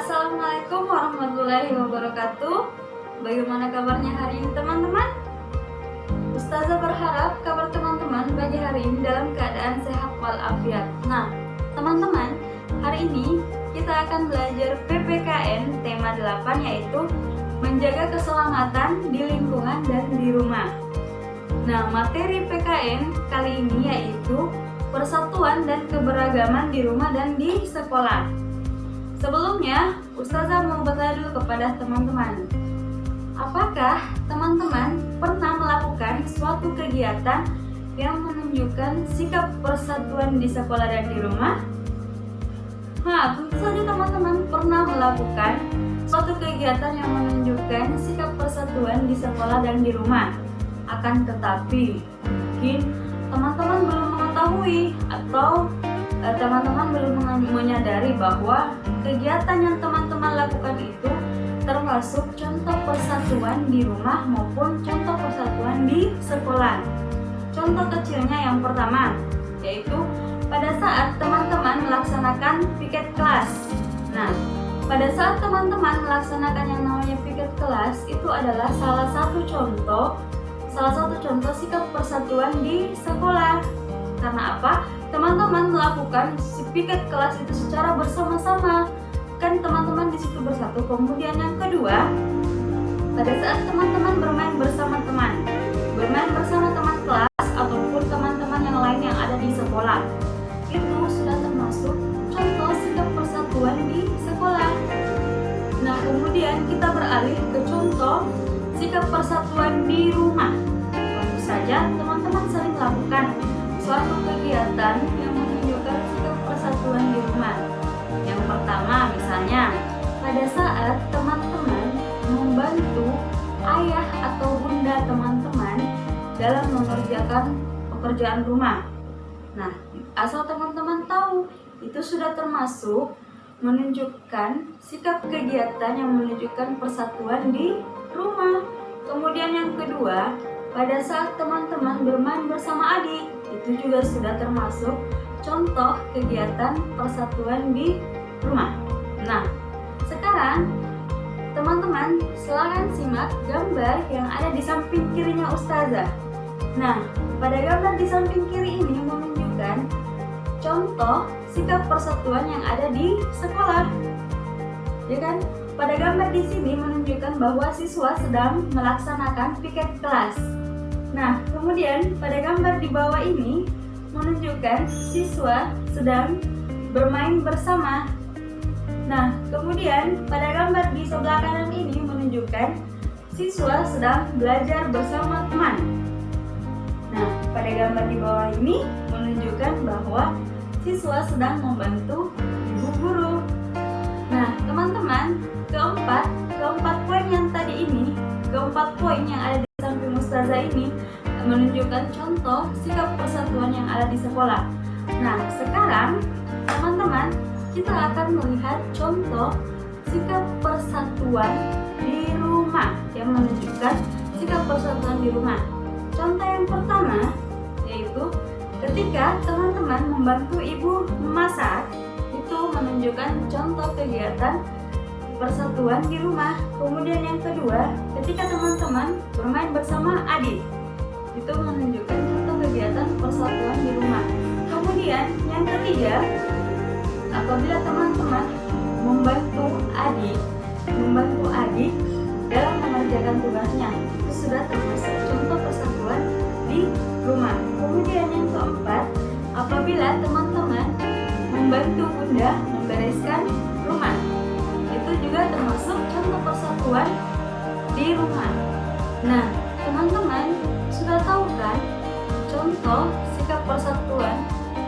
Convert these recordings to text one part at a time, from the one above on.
Assalamualaikum warahmatullahi wabarakatuh. Bagaimana kabarnya hari ini teman-teman? Ustazah berharap kabar teman-teman pagi hari ini dalam keadaan sehat walafiat. Nah, teman-teman, hari ini kita akan belajar PPKN tema 8, yaitu menjaga keselamatan di lingkungan dan di rumah. Nah, materi PKN kali ini yaitu persatuan dan keberagaman di rumah dan di sekolah. Sebelumnya, Ustazah mau bertanya dulu kepada teman-teman. Apakah teman-teman pernah melakukan suatu kegiatan yang menunjukkan sikap persatuan di sekolah dan di rumah? Nah, tentu saja teman-teman pernah melakukan suatu kegiatan yang menunjukkan sikap persatuan di sekolah dan di rumah. Akan tetapi, mungkin teman-teman belum mengetahui atau teman-teman belum menyadari bahwa kegiatan yang teman-teman lakukan itu termasuk contoh persatuan di rumah maupun contoh persatuan di sekolah. Contoh kecilnya yang pertama, yaitu pada saat teman-teman melaksanakan piket kelas. Nah, pada saat teman-teman melaksanakan yang namanya piket kelas, itu adalah salah satu contoh sikap persatuan di sekolah. Karena apa? Teman-teman melakukan si piket kelas itu secara bersama-sama, kan teman-teman di situ bersatu. Kemudian yang kedua, pada saat teman-teman bermain bersama teman kelas ataupun teman-teman yang lain yang ada di sekolah, itu sudah termasuk contoh sikap persatuan di sekolah. Nah, kemudian kita beralih ke contoh sikap persatuan di rumah. Tentu saja teman-teman sering melakukan suatu kegiatan yang menunjukkan sikap persatuan di rumah. Yang pertama, misalnya pada saat teman-teman membantu ayah atau bunda teman-teman dalam mengerjakan pekerjaan rumah. Nah, asal teman-teman tahu, itu sudah termasuk menunjukkan sikap kegiatan yang menunjukkan persatuan di rumah. Kemudian yang kedua, pada saat teman-teman bermain bersama adik, itu juga sudah termasuk contoh kegiatan persatuan di rumah. Nah, sekarang teman-teman silakan simak gambar yang ada di samping kirinya Ustazah. Nah, pada gambar di samping kiri ini menunjukkan contoh sikap persatuan yang ada di sekolah. Ya kan? Pada gambar di sini menunjukkan bahwa siswa sedang melaksanakan piket kelas. Nah, kemudian pada gambar di bawah ini menunjukkan siswa sedang bermain bersama. Nah, kemudian pada gambar di sebelah kanan ini menunjukkan siswa sedang belajar bersama teman. Nah, pada gambar di bawah ini menunjukkan bahwa siswa sedang membantu ibu guru. Nah, teman-teman, keempat poin yang tadi ini, keempat poin yang ada di samping Ustazah ini menunjukkan contoh sikap persatuan yang ada di sekolah. Nah, sekarang teman-teman, kita akan melihat contoh sikap persatuan di rumah yang menunjukkan sikap persatuan di rumah. Contoh yang pertama yaitu ketika teman-teman membantu ibu memasak, itu menunjukkan contoh kegiatan persatuan di rumah. Kemudian yang kedua, ketika teman-teman bermain bersama adik, itu menunjukkan contoh kegiatan persatuan di rumah. Kemudian yang ketiga, apabila teman-teman membantu adik dalam mengerjakan tugasnya, itu sudah termasuk contoh persatuan di rumah. Kemudian yang keempat, apabila teman-teman membantu bunda membereskan rumah, itu juga termasuk contoh persatuan di rumah. Nah, teman-teman sudah tahu kan contoh sikap persatuan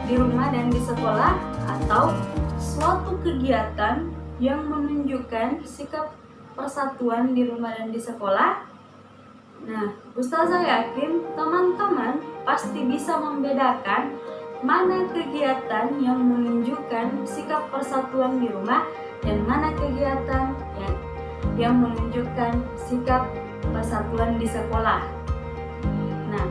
di rumah dan di sekolah atau suatu kegiatan yang menunjukkan sikap persatuan di rumah dan di sekolah? Nah, Ustazah yakin teman-teman pasti bisa membedakan mana kegiatan yang menunjukkan sikap persatuan di rumah dan mana kegiatan yang menunjukkan sikap persatuan di sekolah. Nah,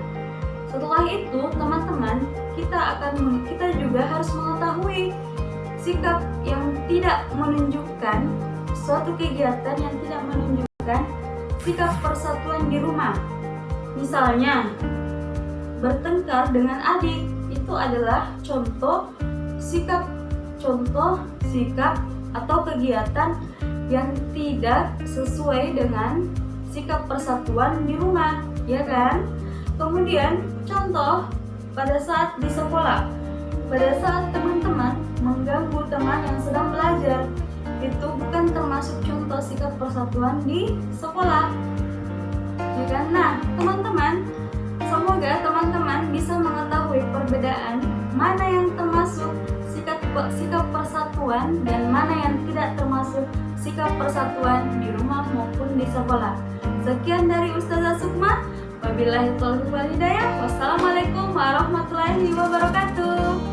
setelah itu teman-teman, kita juga harus mengetahui sikap yang tidak menunjukkan suatu kegiatan yang tidak menunjukkan sikap persatuan di rumah. Misalnya, bertengkar dengan adik itu adalah contoh sikap atau kegiatan yang tidak sesuai dengan sikap persatuan di rumah, ya kan? Kemudian contoh pada saat di sekolah, pada saat teman-teman mengganggu teman yang sedang belajar, itu bukan termasuk contoh sikap persatuan di sekolah, ya kan? Nah, teman-teman, semoga teman-teman bisa mengetahui perbedaan mana yang termasuk sikap persatuan dan mana yang tidak termasuk sikap persatuan di rumah maupun di sekolah. Sekian dari Ustazah Sukma. Wabillahi taufiq wal hidayah. Wassalamualaikum warahmatullahi wabarakatuh.